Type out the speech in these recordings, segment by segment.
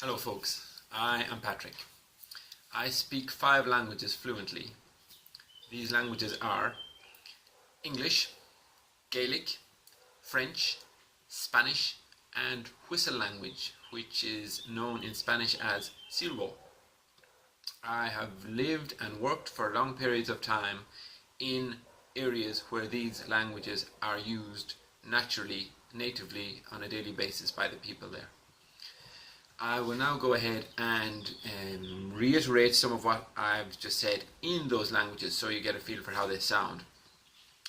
Hello folks, I am Patrick. I speak 5 languages fluently. These languages are English, Gaelic, French, Spanish and whistle language, which is known in Spanish as silbo. I have lived and worked for long periods of time in areas where these languages are used naturally, natively on a daily basis by the people there. I will now go ahead and reiterate some of what I've just said in those languages so you get a feel for how they sound.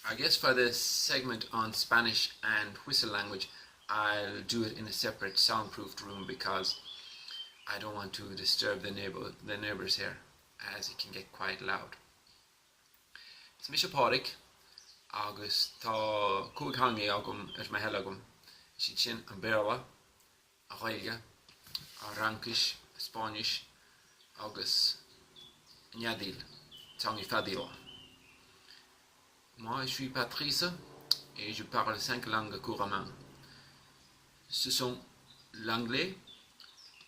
I guess for this segment on Spanish and whistle language, I'll do it in a separate soundproofed room because I don't want to disturb the neighbours here, as it can get quite loud. Smisha Pádraig, agus tá cúig hangi agam my helagum, sin an Béarla, a Gaeilge, a Rankish, Spanish, agus Nyadil, Tangi Fadila. Moi, je suis Patrice et je parle 5 langues couramment. Ce sont l'anglais,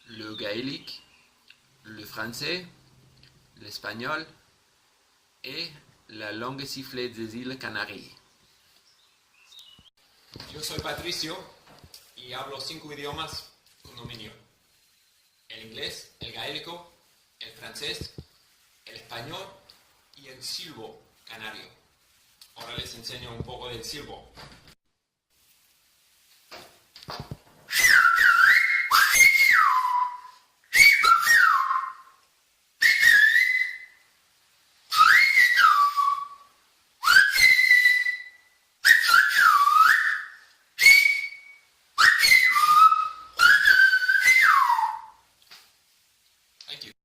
le gaélique, le français, l'espagnol et la langue sifflée des îles Canaries. Yo soy Patricio y hablo 5 idiomas con dominio: el inglés, el gaélico, el francés, el español y el silbo canario. Ahora les enseño un poco del silbo.